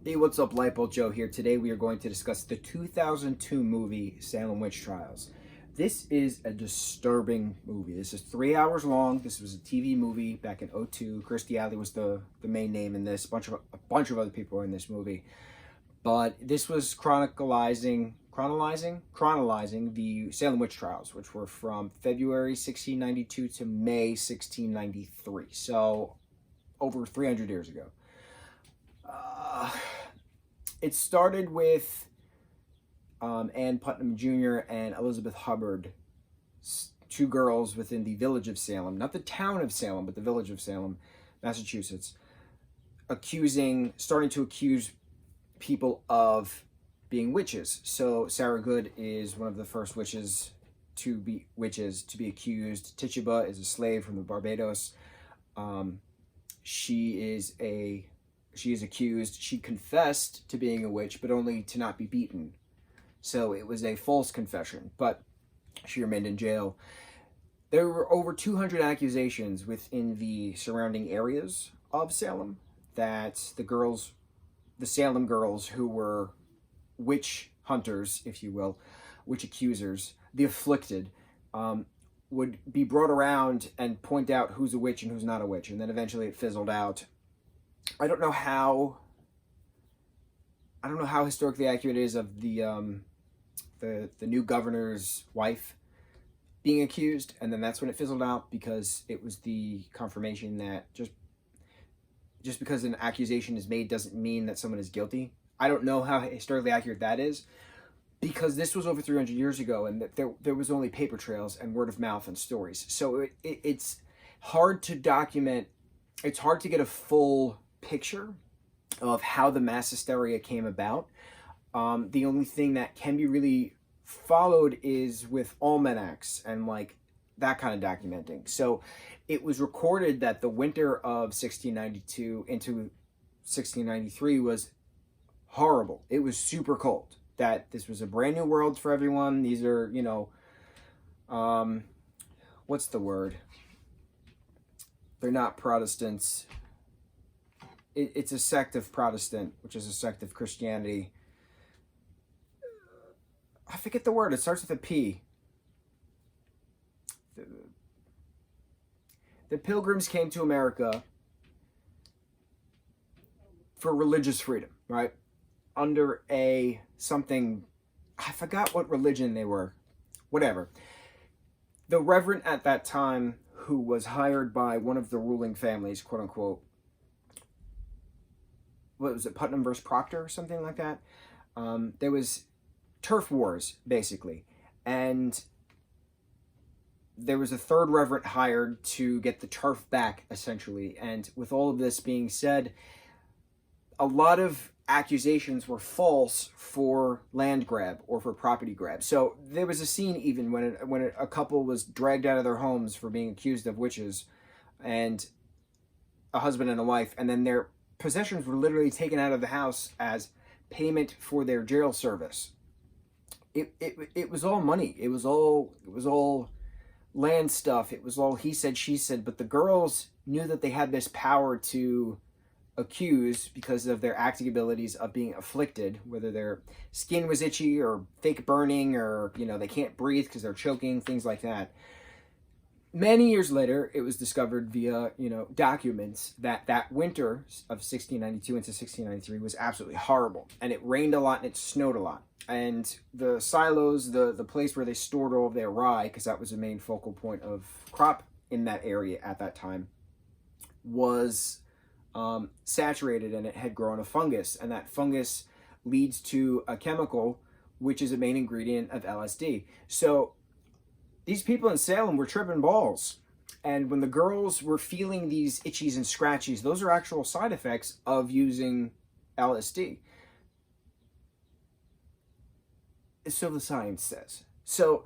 Hey, what's up, Lightbolt Joe here. Today we are going to discuss the 2002 movie Salem Witch Trials. This is a disturbing movie. This is 3 hours long. This was a TV movie back in '02. Kirstie Alley was the main name in this. A bunch of other people were in this movie. But this was chronicalizing the Salem Witch Trials, which were from February 1692 to May 1693. So over 300 years ago. It started with Ann Putnam Jr. and Elizabeth Hubbard, two girls within the village of Salem, not the town of Salem, but the village of Salem, Massachusetts, starting to accuse people of being witches. So Sarah Good is one of the first witches to be accused. Tituba is a slave from the Barbados. She is accused. She confessed to being a witch, but only to not be beaten. So it was a false confession, but she remained in jail. There were over 200 accusations within the surrounding areas of Salem that the Salem girls, who were witch hunters, if you will, witch accusers, the afflicted, would be brought around and point out who's a witch and who's not a witch. And then eventually it fizzled out. I don't know how historically accurate it is of the new governor's wife being accused, and then that's when it fizzled out, because it was the confirmation that just because an accusation is made doesn't mean that someone is guilty. I don't know how historically accurate that is, because this was over 300 years ago, and there was only paper trails and word of mouth and stories. So it's hard to document. It's hard to get a full picture of how the mass hysteria came about. The only thing that can be really followed is with almanacs and like that kind of documenting. So it was recorded that the winter of 1692 into 1693 was horrible. It was super cold. That this was a brand new world for everyone. These are, what's the word? They're not Protestants. It's a sect of Protestant, which is a sect of Christianity. I forget the word. It starts with a P. The Pilgrims came to America for religious freedom, right? Under something, I forgot what religion they were. Whatever. The reverend at that time, who was hired by one of the ruling families, quote unquote, what was it, Putnam versus Proctor or something like that? There was turf wars, basically. And there was a third reverend hired to get the turf back, essentially. And with all of this being said, a lot of accusations were false for land grab or for property grab. So there was a scene even when a couple was dragged out of their homes for being accused of witches, and a husband and a wife, and then their possessions were literally taken out of the house as payment for their jail service. It was all money. It was all land stuff. It was all he said, she said. But the girls knew that they had this power to accuse because of their acting abilities of being afflicted, whether their skin was itchy or fake burning, or they can't breathe because they're choking, things like that. Many years later, it was discovered via, documents that winter of 1692 into 1693 was absolutely horrible. And it rained a lot and it snowed a lot. And the silos, the place where they stored all of their rye, because that was the main focal point of crop in that area at that time, was saturated, and it had grown a fungus. And that fungus leads to a chemical, which is a main ingredient of LSD. So these people in Salem were tripping balls. And when the girls were feeling these itchies and scratchies, those are actual side effects of using LSD. So the science says. So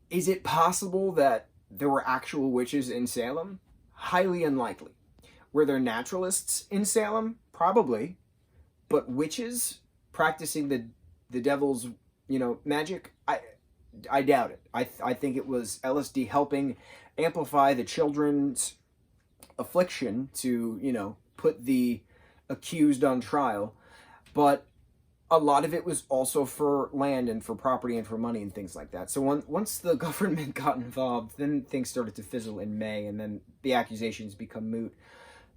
is it possible that there were actual witches in Salem? Highly unlikely. Were there naturalists in Salem? Probably. But witches practicing the devil's, magic? I doubt it. I think it was LSD helping amplify the children's affliction to, put the accused on trial, but a lot of it was also for land and for property and for money and things like that. So once the government got involved, then things started to fizzle in May, and then the accusations become moot.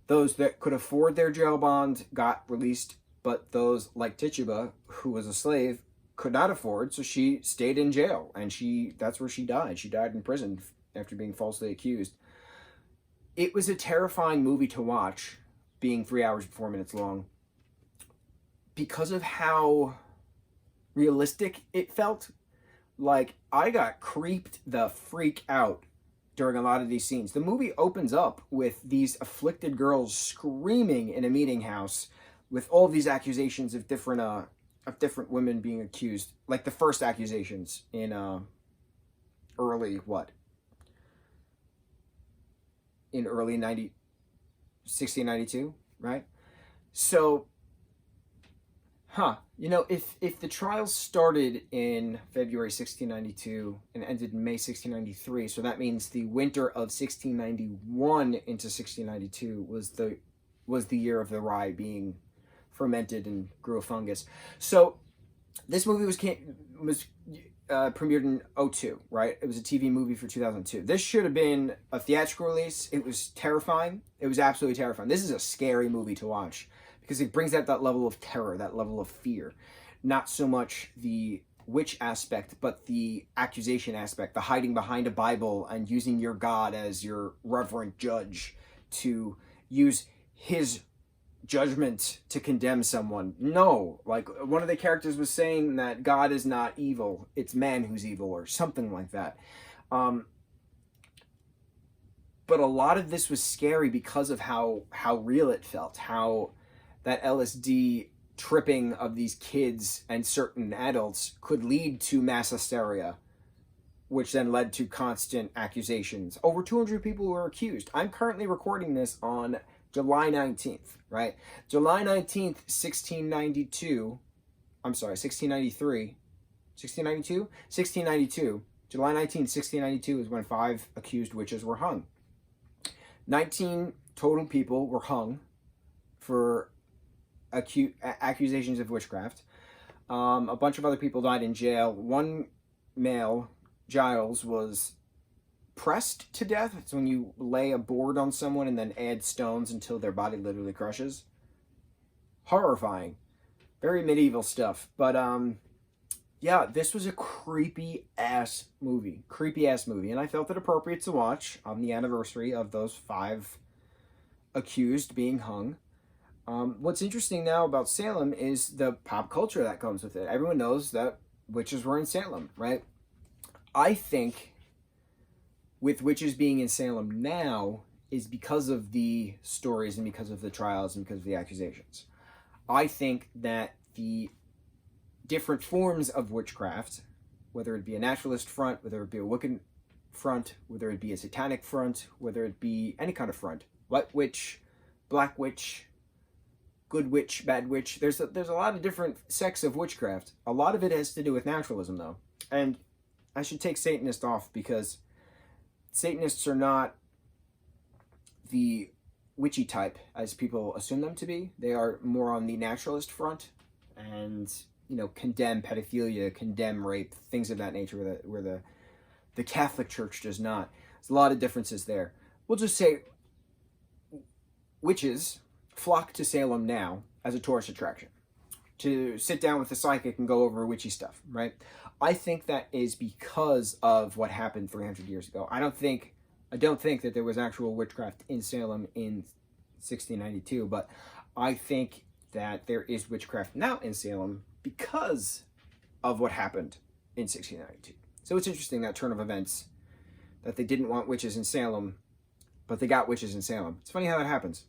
Those that could afford their jail bond got released, but those like Tituba, who was a slave, could not afford, so she stayed in jail, and that's where she died. She died in prison after being falsely accused. It was a terrifying movie to watch, being 3 hours and 4 minutes long, because of how realistic it felt. Like, I got creeped the freak out during a lot of these scenes. The movie opens up with these afflicted girls screaming in a meeting house with all these accusations of different women being accused. Like the first accusations in early 1692, right? So, if the trials started in February 1692 and ended in May 1693, so that means the winter of 1691 into 1692 was the year of the rye being fermented and grew a fungus. So this movie was premiered in 2002, right? It was a TV movie for 2002. This should have been a theatrical release. It was terrifying. It was absolutely terrifying. This is a scary movie to watch because it brings out that level of terror, that level of fear. Not so much the witch aspect, but the accusation aspect, the hiding behind a Bible and using your God as your reverent judge to use his judgment to condemn someone. No, like one of the characters was saying that God is not evil, it's man who's evil, or something like that. But a lot of this was scary because of how real it felt, how that LSD tripping of these kids and certain adults could lead to mass hysteria, which then led to constant accusations. Over 200 people were accused. I'm currently recording this on July 19th, right? July 19th, 1692. I'm sorry, 1693. 1692? 1692. July 19th, 1692 is when 5 accused witches were hung. 19 total people were hung for accusations of witchcraft. A bunch of other people died in jail. One male, Giles, was pressed to death. It's when you lay a board on someone and then add stones until their body literally crushes. Horrifying. Very medieval stuff. But yeah, this was a creepy ass movie. And I felt it appropriate to watch on the anniversary of those 5 accused being hung. What's interesting now about Salem is the pop culture that comes with it. Everyone knows that witches were in Salem, right? I think with witches being in Salem now is because of the stories and because of the trials and because of the accusations. I think that the different forms of witchcraft, whether it be a naturalist front, whether it be a Wiccan front, whether it be a satanic front, whether it be any kind of front, white witch, black witch, good witch, bad witch, there's a lot of different sects of witchcraft. A lot of it has to do with naturalism, though. And I should take Satanist off because Satanists are not the witchy type as people assume them to be. They are more on the naturalist front and, condemn pedophilia, condemn rape, things of that nature where the Catholic Church does not. There's a lot of differences there. We'll just say witches flock to Salem now as a tourist attraction to sit down with the psychic and go over witchy stuff, right? I think that is because of what happened 300 years ago. I don't think that there was actual witchcraft in Salem in 1692, but I think that there is witchcraft now in Salem because of what happened in 1692. So it's interesting, that turn of events, that they didn't want witches in Salem, but they got witches in Salem. It's funny how that happens.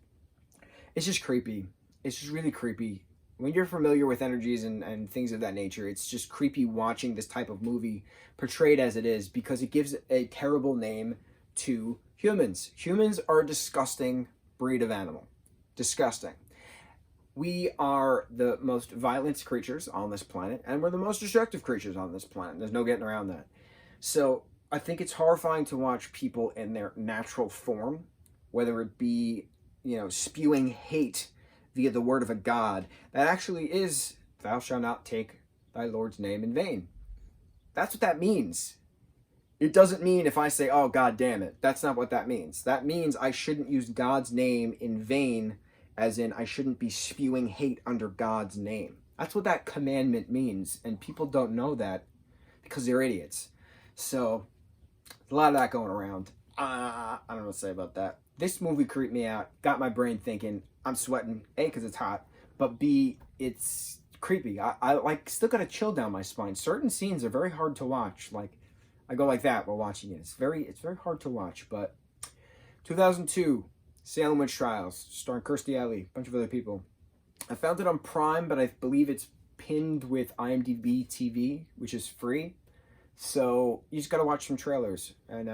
It's just creepy. It's just really creepy. When you're familiar with energies and things of that nature, it's just creepy watching this type of movie portrayed as it is because it gives a terrible name to humans. Humans are a disgusting breed of animal. Disgusting. We are the most violent creatures on this planet, and we're the most destructive creatures on this planet. There's no getting around that. So I think it's horrifying to watch people in their natural form, whether it be, spewing hate via the word of a God that actually is, thou shalt not take thy Lord's name in vain. That's what that means. It doesn't mean if I say, oh, God damn it. That's not what that means. That means I shouldn't use God's name in vain, as in I shouldn't be spewing hate under God's name. That's what that commandment means, and people don't know that because they're idiots. So, a lot of that going around. I don't know what to say about that. This movie creeped me out, got my brain thinking. I'm sweating, A, because it's hot, but B, it's creepy. I like still got a chill down my spine. Certain scenes are very hard to watch. Like, I go like that while watching it. It's very hard to watch. But 2002, Salem Witch Trials, starring Kirstie Alley, a bunch of other people. I found it on Prime, but I believe it's pinned with IMDb TV, which is free. So you just got to watch some trailers and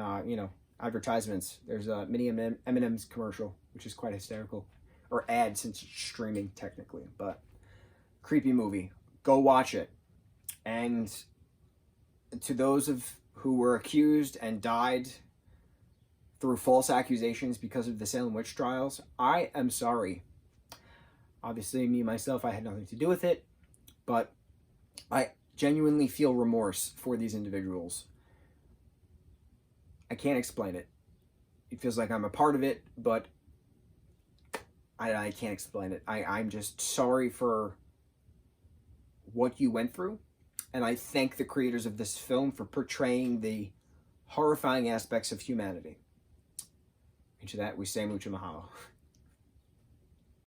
advertisements. There's a mini M&M's commercial, which is quite hysterical, or ad since it's streaming technically. But creepy movie. Go watch it. And to those who were accused and died through false accusations because of the Salem witch trials, I am sorry. Obviously, me, myself, I had nothing to do with it, but I genuinely feel remorse for these individuals. I can't explain it. It feels like I'm a part of it, but I can't explain it. I'm just sorry for what you went through. And I thank the creators of this film for portraying the horrifying aspects of humanity. And to that, we say mucho mahalo.